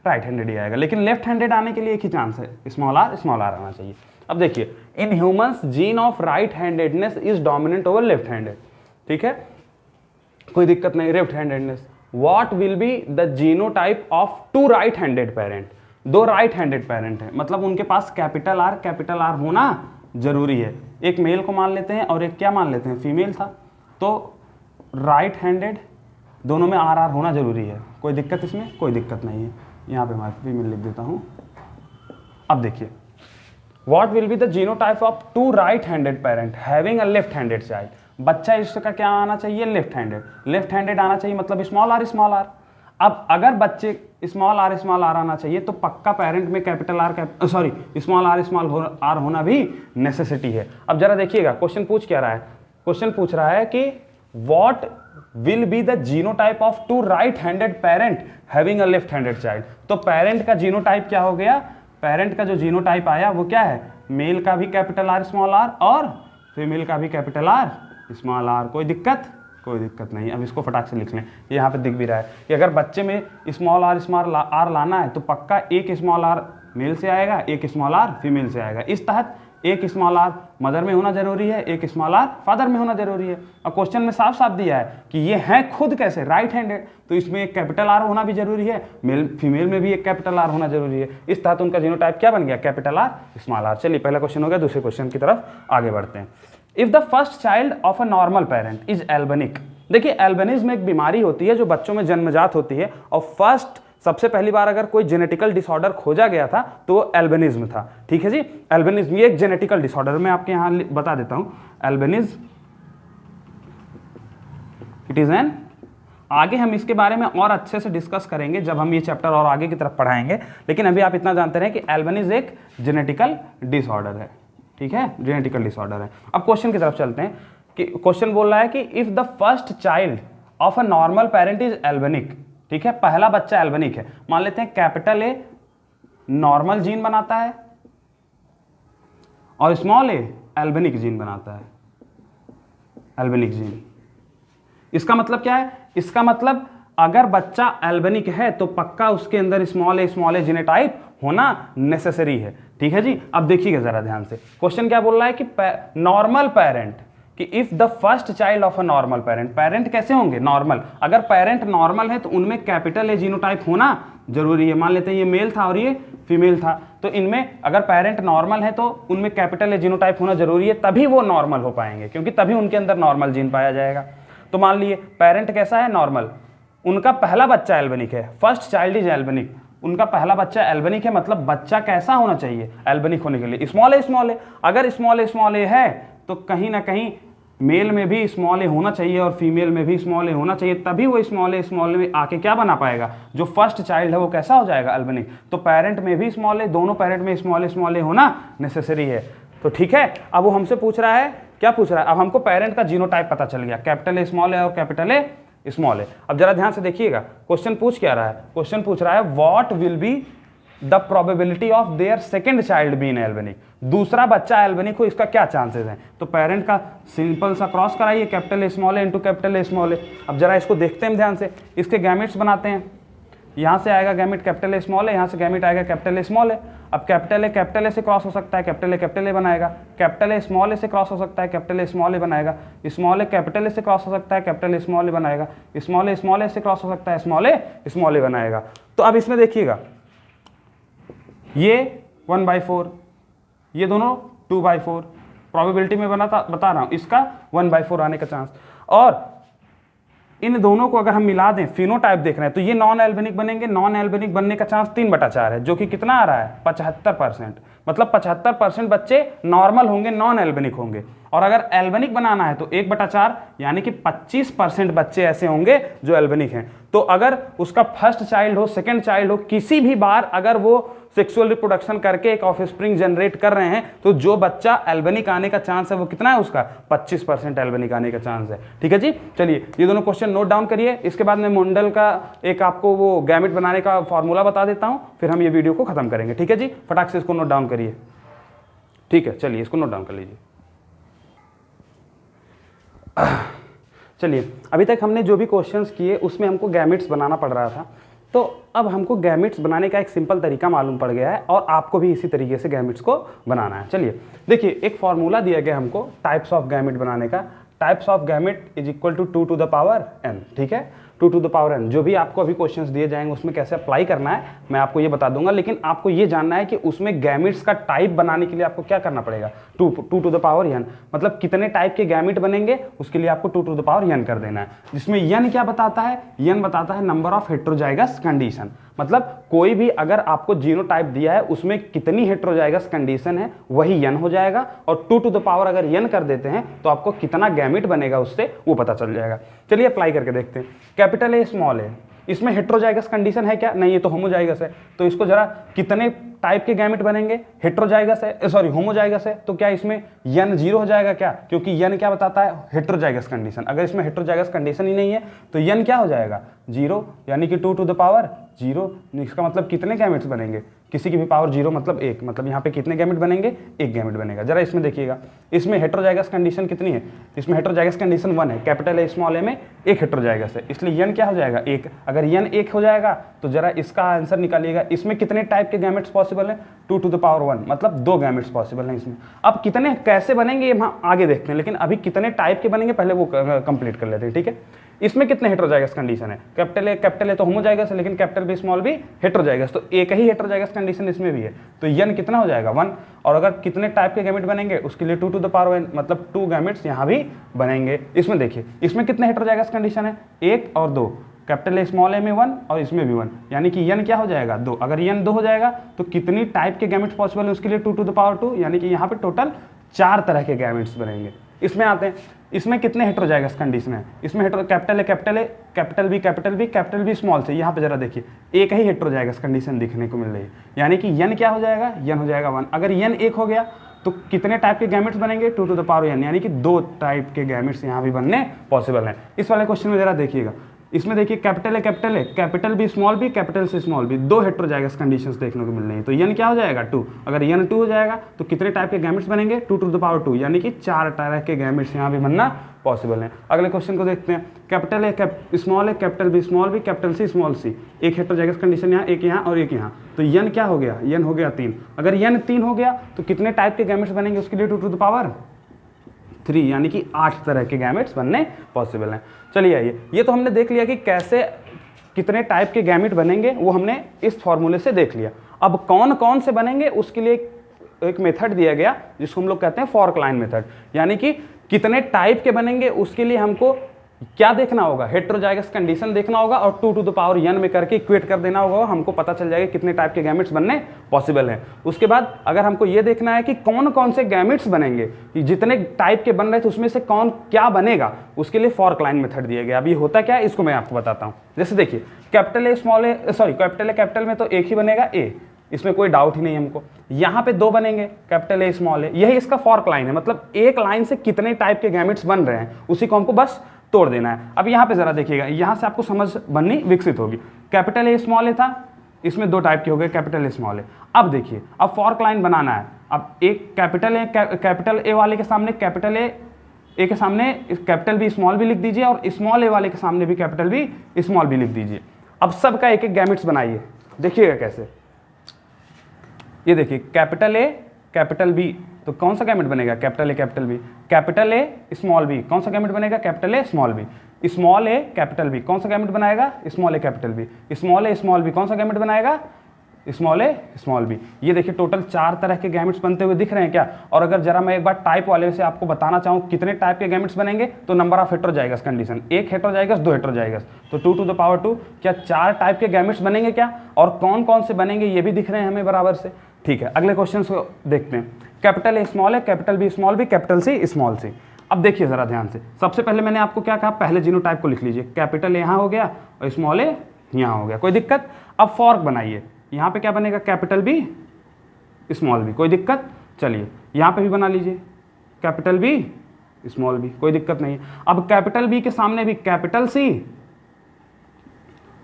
राइट हैंडेड ही आएगा। लेकिन लेफ्ट हैंडेड आने के लिए एक ही चांस है, स्मॉल आर आना चाहिए। अब देखिए in humans gene of right handedness is dominant over left handed, ठीक है। कोई दिक्कत नहीं। Left handedness, what will be the genotype of two right handed parent, दो राइट हैंडेड पेरेंट है, मतलब उनके पास कैपिटल आर होना जरूरी है। एक मेल को मान लेते हैं और एक क्या मान लेते हैं, फीमेल था, तो राइट हैंडेड दोनों में आर होना जरूरी है। कोई दिक्कत इसमें, कोई दिक्कत नहीं है। यहाँ पे मैं फीमेल लिख देता हूँ। अब देखिए, what will be the genotype of two right handed parent having a left handed child, बच्चा इसका क्या आना चाहिए, लेफ्ट हैंडेड आना चाहिए, मतलब स्मॉल आर। अब अगर बच्चे स्मॉल आर आना चाहिए तो पक्का पेरेंट में स्मॉल आर होना भी नेसेसिटी है। अब जरा देखिएगा क्वेश्चन पूछ क्या रहा है, क्वेश्चन पूछ रहा है कि what will be the genotype of two right handed parent having a left handed child. तो पेरेंट का जीनोटाइप क्या हो गया, पेरेंट का जो जीनोटाइप आया वो क्या है, मेल का भी कैपिटल आर स्मॉल आर और फीमेल का भी कैपिटल आर स्मॉल आर। कोई दिक्कत नहीं। अब इसको फटाक से लिख लें, यहाँ पे दिख भी रहा है कि अगर बच्चे में स्मॉल आर लाना है तो पक्का एक स्मॉल आर मेल से आएगा, एक स्मॉल आर फीमेल से आएगा। इस तहत एक स्मॉल आर मदर में होना जरूरी है, एक स्मॉल आर फादर में होना जरूरी है। अब क्वेश्चन में साफ साफ दिया है कि ये है खुद कैसे राइट हैंडेड, तो इसमें एक कैपिटल आर होना भी जरूरी है, फीमेल में भी एक कैपिटल आर होना जरूरी है। इस तहत उनका जीनोटाइप क्या बन गया, कैपिटल आर स्मॉल आर। चलिए पहला क्वेश्चन हो गया, दूसरे क्वेश्चन की तरफ आगे बढ़ते हैं। If the first child of a normal parent is albinic, देखिए एल्बेनिज्म एक बीमारी होती है जो बच्चों में जन्मजात होती है, और सबसे पहली बार अगर कोई जेनेटिकल डिसऑर्डर खोजा गया था तो वो एल्बेनिज्म था। ठीक है जी, एल्बेनिज्म ये एक जेनेटिकल डिसऑर्डर, मैं आपके यहां बता देता हूं। एल्बेनिज्म इट इज एन, आगे हम इसके बारे में और अच्छे से डिस्कस करेंगे जब हम ये चैप्टर और आगे की तरफ पढ़ाएंगे, लेकिन अभी आप इतना जानते रहे कि एल्बेनिज्म एक जेनेटिकल डिसऑर्डर है। ठीक है, जेनेटिकल डिसऑर्डर है। अब क्वेश्चन की तरफ चलते हैं कि क्वेश्चन बोल रहा है कि if the first child of a normal parent is albinic, ठीक है, पहला बच्चा एल्बेनिक है, मान लेते हैं कैपिटल ए नॉर्मल जीन बनाता है और स्मॉल ए एल्बेनिक जीन बनाता है, एल्बेनिक जीन। इसका मतलब क्या है, इसका मतलब अगर बच्चा एल्बेनिक है तो पक्का उसके अंदर स्मॉल ए जीनोटाइप होना नेसेसरी है। ठीक है जी, अब देखिएगा जरा ध्यान से, क्वेश्चन क्या बोल रहा है कि नॉर्मल पेरेंट, कि if the first child of a normal parent, parent कैसे होंगे, नॉर्मल। अगर पेरेंट नॉर्मल है तो उनमें कैपिटल ए जीनोटाइप होना जरूरी है। मान लेते हैं ये मेल था और ये फीमेल था, तो इनमें अगर पेरेंट नॉर्मल है तो उनमें कैपिटल ए जीनोटाइप होना जरूरी है, तभी वो नॉर्मल हो पाएंगे, क्योंकि तभी उनके अंदर नॉर्मल जीन पाया जाएगा। तो मान लिए पेरेंट कैसा है, नॉर्मल, उनका पहला बच्चा एल्बेनिक है, फर्स्ट चाइल्ड इज एल्बेनिक, उनका पहला बच्चा एल्बेनिक है, मतलब बच्चा कैसा होना चाहिए एल्बेनिक होने के लिए, स्मॉल ए। अगर स्मॉल ए है तो कहीं ना कहीं मेल में भी स्मॉल ए होना चाहिए और फीमेल में भी स्मॉल ए होना चाहिए, तभी वो स्मॉल ए में आके क्या बना पाएगा, जो फर्स्ट चाइल्ड है वो कैसा हो जाएगा, एल्बेनिक। तो पेरेंट में भी स्मॉल ए, दोनों पेरेंट में स्मॉल ए होना नेसेसरी है। तो ठीक है, अब वो हमसे पूछ रहा है, क्या पूछ रहा है, अब हमको पेरेंट का जीनोटाइप पता चल गया, कैपिटल ए स्मॉल ए और कैपिटल ए स्मॉल ए। अब जरा ध्यान से देखिएगा क्वेश्चन पूछ क्या रहा है, क्वेश्चन पूछ रहा है what will be the probability of their second child being albinic, दूसरा बच्चा एल्बेनिक हो इसका क्या चांसेस हैं। तो पेरेंट का सिंपल सा क्रॉस कराइए, capital A small A into capital A small A. अब जरा इसको देखते हैं ध्यान से, इसके गैमेट्स बनाते हैं, यहाँ से आएगा गैमेट कैपिटल ए स्मॉल ए, यहाँ से गैमेट आएगा कैपिटल ए स्मॉल ए। अब कैपिटल ए से क्रॉस हो सकता है, कैपिटल ए बनाएगा, कैपिटल ए स्मॉल ए से क्रॉस हो सकता है, कैपिटल ए स्मॉल ए बनाएगा, स्मॉल ए कैपिटल ए से क्रॉस हो सकता है, कैपिटल ए स्मॉल ए बनाएगा, स्मॉल ए से क्रॉस हो सकता है, स्मॉल ए बनाएगा। तो अब इसमें देखिएगा ये 1/4, ये दोनों 2/4, प्रोबेबिलिटी में बता रहा हूं, इसका 1/4 आने का चांस। और इन दोनों को अगर हम मिला दें, फिनोटाइप देख रहे हैं, तो ये नॉन एल्बेनिक बनेंगे, नॉन एल्बेनिक बनने का चांस 3/4 है, जो कि कितना आ रहा है, 75%। मतलब 75% बच्चे नॉर्मल होंगे, नॉन एल्बेनिक होंगे। और अगर एल्बेनिक बनाना है तो 1/4 यानी कि 25% बच्चे ऐसे होंगे जो एल्बेनिक हैं। तो अगर उसका फर्स्ट चाइल्ड हो, सेकंड चाइल्ड हो, किसी भी बार अगर वो सेक्सुअल रिप्रोडक्शन करके एक ऑफस्प्रिंग जनरेट कर रहे हैं, तो जो बच्चा एल्बेनिक आने का चांस है वो कितना है, उसका 25% एल्बेनिक आने का चांस है। ठीक है जी, चलिए ये दोनों क्वेश्चन नोट डाउन करिए। इसके बाद मैं मुंडल का एक आपको वो गैमेट बनाने का फॉर्मूला बता देता हूं, फिर हम ये वीडियो को खत्म करेंगे। ठीक है जी, फटाक से इसको नोट डाउन करिए। ठीक है, चलिए इसको नोट डाउन कर लीजिए। चलिए, अभी तक हमने जो भी क्वेश्चंस किए उसमें हमको गैमेट्स बनाना पड़ रहा था, तो अब हमको गैमेट्स बनाने का एक सिंपल तरीका मालूम पड़ गया है और आपको भी इसी तरीके से गैमेट्स को बनाना है। चलिए देखिए, एक फॉर्मूला दिया गया हमको टाइप्स ऑफ गैमेट बनाने का। Types of gamete is equal to 2 to the power n, ठीक है, 2 to the power n। जो भी आपको अभी क्वेश्चंस दिए जाएंगे उसमें कैसे अप्लाई करना है मैं आपको ये बता दूंगा, लेकिन आपको ये जानना है कि उसमें गैमेट्स का टाइप बनाने के लिए आपको क्या करना पड़ेगा, 2 to the power n, मतलब कितने टाइप के गैमेट बनेंगे उसके लिए आपको 2 to the power n कर देना है, जिसमें n क्या बताता है, n बताता है नंबर ऑफ हेट्रोजाइगस कंडीशन, मतलब कोई भी अगर आपको जीनोटाइप दिया है उसमें कितनी हेट्रोजाइगस कंडीशन है वही n हो जाएगा, और 2 to the power अगर n कर देते हैं तो आपको कितना गैमेट बनेगा उससे वो पता चल जाएगा। चलिए अप्लाई करके देखते हैं। कैपिटल ए स्मॉल ए, इसमें हेट्रोजाइगस कंडीशन है क्या, नहीं, ये तो होमोजाइगस है, तो इसको जरा कितने टाइप के गैमेट बनेंगे, हेट्रोजाइगस है, सॉरी होमोजाइगस है, तो क्या इसमें n 0 हो जाएगा क्या, क्योंकि n क्या बताता है, हेट्रोजाइगस कंडीशन। अगर इसमें हेट्रोजाइगस कंडीशन ही नहीं है तो n क्या हो जाएगा 0, यानी कि 2 to the power 0। इसका मतलब कितने गैमेट्स बनेंगे, किसी की भी पावर 0 मतलब 1, मतलब यहाँ पे कितने गैमेट बनेंगे, 1 गैमेट बनेगा। जरा इसमें देखिएगा, इसमें हेट्रोजाइगस कंडीशन कितनी है, इसमें हेट्रोजाइगस कंडीशन 1 है, कैपिटल ए स्मॉल ए में एक हेट्रोजाइगस है, इसलिए n क्या हो जाएगा 1। अगर n 1 हो जाएगा तो जरा इसका आंसर निकालिएगा, इसमें कितने टाइप के गैमेट्स पॉसिबल है, 2 to the power 1, मतलब 2 गैमेट्स पॉसिबल हैं इसमें। अब कितने कैसे बनेंगे ये हम आगे देखते हैं, लेकिन अभी कितने टाइप के बनेंगे पहले वो कंप्लीट कर लेते हैं, ठीक है। इसमें कितने हेट्रोजाइगस कंडीशन है, कैपिटल ए तो होमोजाइगस है, लेकिन capital B small B heterozygous, तो एक ही हेट्रोजाइगस कंडीशन इसमें भी है, तो n कितना हो जाएगा 1। और अगर कितने टाइप के गैमेट बनेंगे उसके लिए 2 to the power n, मतलब 2 गैमेट्स यहाँ भी बनेंगे। इसमें देखिए, इसमें कितने हेट्रोजाइगस कंडीशन है, 1 और 2, कैपिटल ए स्मॉल ए में 1 और इसमें भी 1, यानी कि n क्या हो जाएगा 2। अगर n 2 हो जाएगा तो कितनी टाइप के गैमेट्स पॉसिबल है उसके लिए 2 to the power 2, यानी कि यहाँ पे टोटल 4 तरह के गैमेट्स बनेंगे। इसमें आते हैं, इसमें कितने हेट्रोजाइगस कंडीशन है, इसमें capital A, capital B small से, यहाँ पे जरा देखिए एक ही हेट्रोजाइगस कंडीशन दिखने को मिल रही है, यानी कि n क्या हो जाएगा, n हो जाएगा 1। अगर n 1 हो गया तो कितने टाइप के गैमेट्स बनेंगे, 2 to the power n, यानी कि 2 टाइप के गैमेट्स यहाँ भी बनने पॉसिबल हैं। इस वाले क्वेश्चन में जरा देखिएगा, इसमें देखिए capital A, capital B small B, capital C small B, 2 heterozygous conditions देखने को मिल रही है, तो n क्या हो जाएगा 2। अगर n 2 हो जाएगा तो कितने टाइप के गैमेट्स बनेंगे, 2 to the power 2, यानी कि 4 तरह के गैमेट्स यहाँ भी बनना पॉसिबल है। अगले क्वेश्चन को देखते हैं, capital A small A, capital B small B, capital C small C, एक हेट्रोजाइगस कंडीशन यहाँ, एक यहाँ और एक यहाँ, तो n क्या हो गया, n हो गया 3। अगर n 3 हो गया तो कितने टाइप के गैमेट्स बनेंगे उसके लिए 2 to the power 3, यानी कि 8 तरह के गैमेट्स बनने पॉसिबल हैं। चलिए आइए, ये तो हमने देख लिया कि कैसे कितने टाइप के गैमेट बनेंगे, वो हमने इस फॉर्मूले से देख लिया। अब कौन कौन से बनेंगे उसके लिए एक मेथड दिया गया जिसको हम लोग कहते हैं फॉर्क लाइन मेथड, यानी कि कितने टाइप के बनेंगे उसके लिए हमको क्या देखना होगा, हेट्रोजाइगस कंडीशन देखना होगा और 2 to the power n में करके इक्वेट कर देना होगा, हमको पता चल जाएगा कितने टाइप के गैमेट्स बनने पॉसिबल हैं। उसके बाद अगर हमको ये देखना है कि कौन कौन से गैमेट्स बनेंगे, कि जितने टाइप के बन रहे थे उसमें से कौन क्या बनेगा, उसके लिए फॉर्क लाइन मेथड दिया गया। अभी होता क्या है इसको मैं आपको बताता हूँ। जैसे देखिए, capital A small A, sorry capital में तो एक ही बनेगा ए, इसमें कोई डाउट ही नहीं है हमको। यहाँ पे 2 बनेंगे, कैपिटल ए स्मॉल ए, यही इसका फॉर्क लाइन है, मतलब एक लाइन से कितने टाइप के गैमेट्स बन रहे हैं उसी को हमको बस तोड़ देना है। अब यहाँ पे जरा देखिएगा, यहाँ से आपको समझ बननी विकसित होगी। कैपिटल ए स्मॉल ए था, इसमें 2 टाइप के हो गए, कैपिटल ए स्मॉल ए। अब देखिए, अब फॉर्क लाइन बनाना है। अब एक कैपिटल ए वाले के सामने कैपिटल ए के सामने कैपिटल बी स्मॉल बी लिख दीजिए, और स्मॉल ए वाले के सामने भी कैपिटल बी स्मॉल बी लिख दीजिए। अब सबका एक एक गैमेट्स बनाइए, देखिएगा कैसे। ये देखिए, कैपिटल ए कैपिटल बी, तो कौन सा गैमेट बनेगा, capital B, capital A small B, कौन सा गैमेट बनेगा, capital A small B, small A capital B, कौन सा गैमेट बनाएगा, small A capital B, small A small B, कौन सा गैमेट बनाएगा, स्मॉल ए स्मॉल बी। ये देखिए टोटल 4 तरह के गैमेट्स बनते हुए दिख रहे हैं क्या। और अगर जरा मैं एक बार टाइप वाले से आपको बताना चाहूँ कितने टाइप के गैमेट्स बनेंगे, तो number of heterozygous condition, 1 heterozygous 2 heterozygous, तो 2 to the power 2, क्या 4 टाइप के गैमेट्स बनेंगे क्या, और कौन कौन से बनेंगे ये भी दिख रहे हैं हमें बराबर से। ठीक है, अगले क्वेश्चन को देखते हैं। कैपिटल ए स्मॉल है, capital B small B, capital C small C. अब देखिए जरा ध्यान से, सबसे पहले मैंने आपको क्या कहा, पहले जीनोटाइप को लिख लीजिए, कैपिटल ए यहाँ हो गया और स्मॉल ए यहाँ हो गया, कोई दिक्कत। अब फॉर्क बनाइए, यहाँ पे क्या बनेगा, कैपिटल बी स्मॉल बी, कोई दिक्कत। चलिए यहाँ पे भी बना लीजिए, कैपिटल बी स्मॉल बी, कोई दिक्कत नहीं है। अब कैपिटल बी के सामने भी कैपिटल सी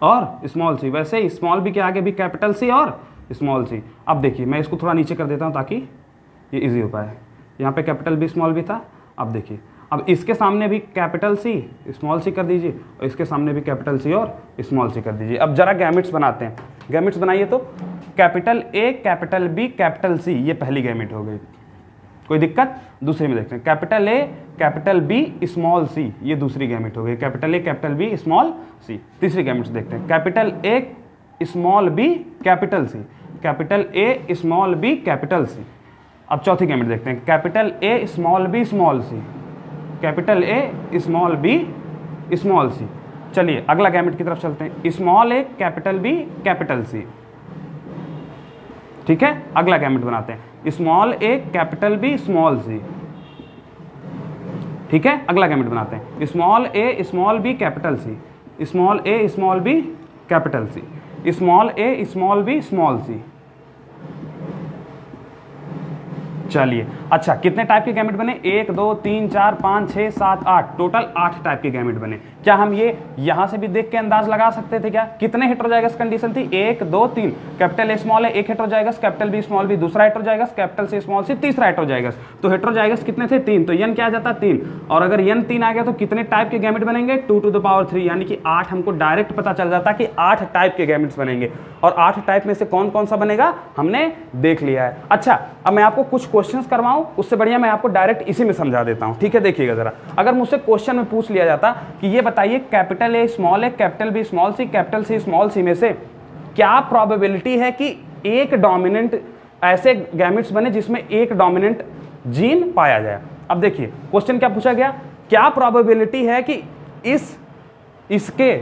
और स्मॉल सी, वैसे ही स्मॉल बी के आगे भी कैपिटल सी और स्मॉल सी। अब देखिए मैं इसको थोड़ा नीचे कर देता हूँ ताकि ये इजी हो पाए। यहाँ पे कैपिटल बी स्मॉल बी था, अब देखिए अब इसके सामने भी कैपिटल सी स्मॉल सी कर दीजिए और इसके सामने भी कैपिटल सी और स्मॉल सी कर दीजिए। अब जरा गैमेट्स बनाते हैं, गैमेट्स बनाइए। तो capital A capital B capital C, ये पहली गैमेट हो गई। कोई दिक्कत? दूसरी में देखते हैं, capital A capital B small C, ये दूसरी गैमेट हो गई, capital A capital B small C. तीसरी गैमेट देखते हैं, capital A small B capital C, capital A small B capital C. अब चौथी गैमेट देखते हैं, capital A small B small C, capital A small B small C. चलिए अगला gamete की तरफ चलते हैं, small A capital B capital C. ठीक है, अगला गैमेट बनाते हैं, small A capital B small C. ठीक है, अगला गैमेट बनाते हैं, small A small B capital C, small A small B capital C, small A small B small C. चलिए अच्छा, कितने टाइप के गैमेट बने? 1 2 3 4 5 6 7 8, टोटल 8 टाइप के गैमेट बने। क्या हम ये यहां से भी देख के अंदाज लगा सकते थे क्या कितने हेटेरोजाइगस कंडीशन थी? 1 2 3, कैपिटल ए स्मॉल है एक heterozygous, capital B small B दूसरा heterozygous, capital C small C तीसरा हेटेरोजाइगस। तो हेटेरोजाइगस कितने थे? 3, तो n क्या आ जाता? 3। और अगर n 3 आ गया तो कितने टाइप के गैमेट बनेंगे? 2 to the power 3, यानी कि 8। हमको डायरेक्ट पता चल जाता कि 8 टाइप के गैमेट्स बनेंगे। और 8 टाइप में से कौन कौन सा बनेगा हमने देख लिया है। अच्छा, अब मैं आपको कुछ क्वेश्चंस करवाऊं, उससे बढ़िया मैं आपको डायरेक्ट इसी में समझा देता हूं। ठीक है, देखिएगा जरा, अगर मुझसे क्वेश्चन में पूछ लिया जाता कि ये बताइए कैपिटल ए स्मॉल है capital B small C capital C small सी में से क्या प्रोबेबिलिटी है कि एक डोमिनेंट ऐसे गैमेट्स बने जिसमें एक डोमिनेंट जीन पाया जाए। अब देखिए क्वेश्चन क्या पूछा गया, क्या प्रोबेबिलिटी है कि इसके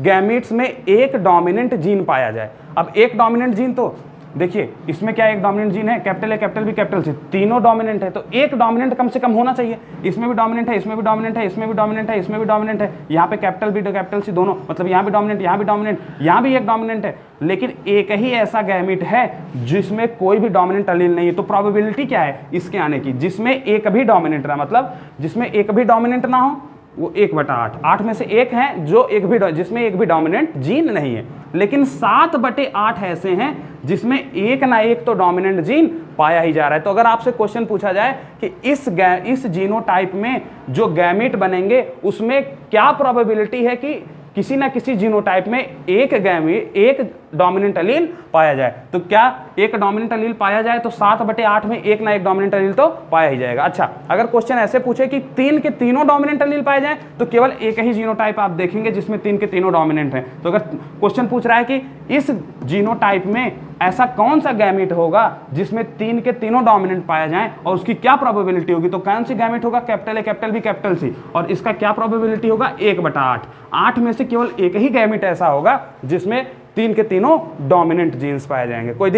गैमेट्स में एक डोमिनेंट जीन पाया जाए। अब एक डोमिनेंट जीन, तो देखिए इसमें क्या एक डोमिनेंट जीन है, capital A capital B capital C, तीनों डोमिनेंट है, तो एक डोमिनेंट कम से कम होना चाहिए। इसमें भी डोमिनेंट है, इसमें भी डोमिनेंट है, इसमें भी डोमिनेंट है, इसमें भी डोमिनेंट है, यहाँ पे कैपिटल बी कैपिटल सी दोनों, मतलब यहाँ भी डोमिनेंट, यहाँ भी डोमिनेंट, यहाँ भी एक डोमिनेंट है, लेकिन एक ही ऐसा गैमेट है जिसमें कोई भी डोमिनेंट एलील नहीं है। तो प्रोबेबिलिटी क्या है इसके आने की, जिसमें एक भी डोमिनेंट ना, मतलब जिसमें एक भी डोमिनेंट ना हो, वो 1/8, 8 में से एक है जो एक भी जिसमें एक भी डोमिनेंट जीन नहीं है, लेकिन 7/8 ऐसे हैं जिसमें एक ना एक तो डोमिनेंट जीन पाया ही जा रहा है। तो अगर आपसे क्वेश्चन पूछा जाए कि इस जीनोटाइप में जो गैमेट बनेंगे उसमें क्या प्रोबेबिलिटी है कि किसी ना किसी जीनोटाइप में एक डोमिनेंट एलील पाया जाए, तो क्या एक डोमिनेंट एलील पाया जाए तो 7/8 में एक ना एक डोमिनेंट एलील तो पाया ही जाएगा। अच्छा, अगर क्वेश्चन ऐसे पूछे कि 3 के तीनों डोमिनेंट एलील पाए जाए तो केवल एक ही जीनोटाइप आप देखेंगे जिसमें 3 के तीनों डोमिनेंट हैं। तो अगर क्वेश्चन पूछ रहा है कि इस जीनोटाइप में ऐसा कौन सा गैमेट होगा जिसमें 3 के तीनों डोमिनेंट पाया जाए और उसकी क्या प्रोबेबिलिटी होगी, तो कौन सी गैमेट होगा, capital A capital B capital C, और इसका क्या प्रोबेबिलिटी होगा 1/8। 8 में से केवल एक ही गैमेट ऐसा होगा जिसमें 3 के तीनों डोमिनेंट जीन्स पाए जाएंगे। कोई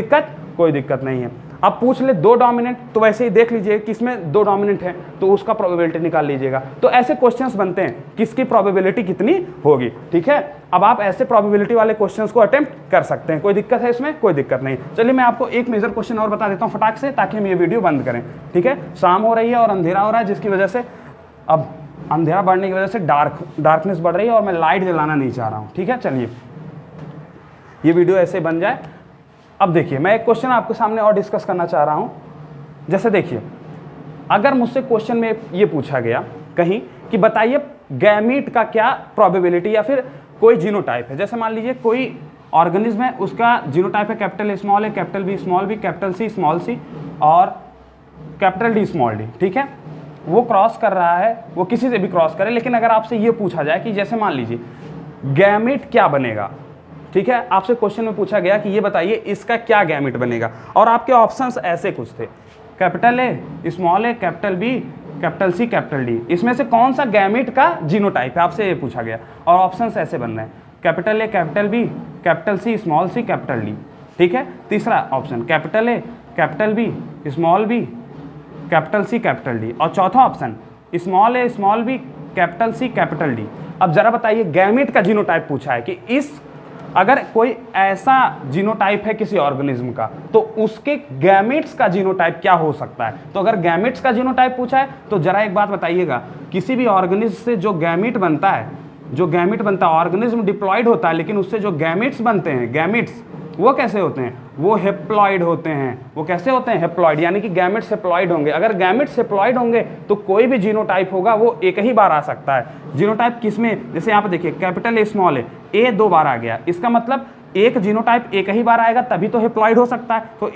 दिक्कत नहीं है। अब पूछ ले 2 डोमिनेंट, तो वैसे ही देख लीजिए किसमें 2 डोमिनेंट है तो उसका प्रोबेबिलिटी निकाल लीजिएगा। तो ऐसे क्वेश्चंस बनते हैं किसकी प्रोबेबिलिटी कितनी होगी। ठीक है, अब आप ऐसे प्रोबेबिलिटी वाले क्वेश्चंस को अटेम्प्ट कर सकते हैं। कोई दिक्कत है इसमें? कोई दिक्कत नहीं। चलिए मैं आपको एक मेजर क्वेश्चन और बता देता हूँ फटाक से, ताकि हम ये वीडियो बंद करें। ठीक है, शाम हो रही है और अंधेरा हो रहा है, जिसकी वजह से अब अंधेरा बढ़ने की वजह से डार्कनेस बढ़ रही है और मैं लाइट जलाना नहीं चाह रहा हूँ। ठीक है, चलिए ये वीडियो ऐसे बन जाए। अब देखिए मैं एक क्वेश्चन आपके सामने और डिस्कस करना चाह रहा हूँ। जैसे देखिए, अगर मुझसे क्वेश्चन में ये पूछा गया कहीं कि बताइए गैमीट का क्या प्रोबेबिलिटी या फिर कोई जीनोटाइप है, जैसे मान लीजिए कोई ऑर्गेनिज्म है, उसका जीनोटाइप है कैपिटल ए स्मॉल है capital B small B capital C small C और कैपिटल डी स्मॉल डी। ठीक है, वो क्रॉस कर रहा है, वो किसी से भी क्रॉस करे, लेकिन अगर आपसे ये पूछा जाए कि जैसे मान लीजिए गैमीट क्या बनेगा। ठीक है, आपसे क्वेश्चन में पूछा गया कि ये बताइए इसका क्या गैमेट बनेगा, और आपके ऑप्शंस ऐसे कुछ थे, capital A small A capital B capital C capital D, इसमें से कौन सा गैमेट का जीनोटाइप है, आपसे ये पूछा गया। और ऑप्शंस ऐसे बन रहे हैं, capital A capital B capital C small C capital D. ठीक है, तीसरा option capital A capital B small B capital C capital D, और चौथा option small A small B capital C capital D. अब जरा बताइए गैमेट का genotype पूछा है कि इस अगर कोई ऐसा जीनोटाइप है किसी ऑर्गेनिज्म का तो उसके गैमेट्स का जीनोटाइप क्या हो सकता है। तो अगर गैमेट्स का जीनोटाइप पूछा है तो जरा एक बात बताइएगा, किसी भी ऑर्गेनिज्म से जो गैमेट बनता है, ऑर्गेनिज्म डिप्लॉयड होता है, लेकिन उससे जो गैमेट्स बनते हैं, गैमेट्स वो कैसे होते हैं, वो हेप्लॉइड होते हैं। वो कैसे होते हैं, हेप्लॉइड, यानी कि गैमेट्स हेप्लॉइड होंगे। अगर गैमेट्स हेप्लॉइड होंगे तो कोई भी जीनोटाइप होगा वो एक ही बार आ सकता है। जीनोटाइप किसमें, जैसे यहाँ पे देखिए कैपिटल ए स्मॉल ए 2 बार आ गया, इसका मतलब एक जीनोटाइप एक ही बार आएगा तभी तो हेप्लॉइड हो सकता है। तो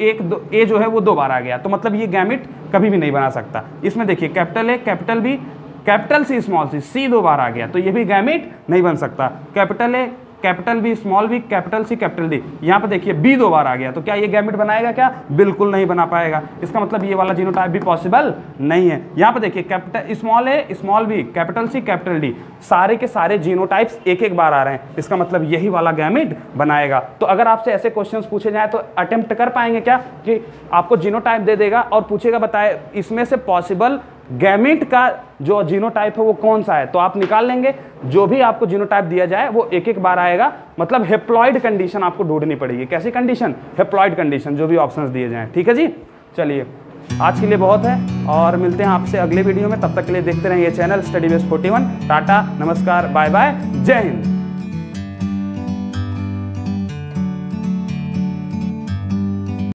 ए जो है वो 2 बार आ गया, तो मतलब ये गैमेट कभी भी नहीं बना सकता। इसमें देखिए capital A, capital B, capital C, small C, C 2 बार आ गया, तो ये भी गैमेट नहीं बन सकता। Capital A, capital B, small B, capital C, capital D, यहाँ पे देखिए बी 2 बार आ गया, तो क्या ये गैमेट बनाएगा? क्या बिल्कुल नहीं बना पाएगा। इसका मतलब ये वाला जीनोटाइप भी पॉसिबल नहीं है। यहाँ पे देखिए capital small A, small B, capital C, capital D, सारे के सारे जीनोटाइप्स एक बार आ रहे हैं, इसका मतलब यही वाला गैमेट बनाएगा। तो अगर आपसे ऐसे क्वेश्चंस पूछे जाए तो अटेम्प्ट कर पाएंगे क्या कि आपको जीनोटाइप दे देगा और पूछेगा बताए इसमें से पॉसिबल गैमेट का जो जीनोटाइप है वो कौन सा है, तो आप निकाल लेंगे। जो भी आपको जीनोटाइप दिया जाए वो एक बार आएगा, मतलब हेप्लॉइड कंडीशन आपको ढूंढनी पड़ेगी। कैसी कंडीशन? हेप्लॉइड कंडीशन, जो भी ऑप्शंस दिए जाएं। ठीक है जी, चलिए आज के लिए बहुत है और मिलते हैं आपसे अगले वीडियो में। तब तक के लिए देखते रहें ये चैनल स्टडी बेस 41। टाटा, नमस्कार, बाय बाय, जय हिंद।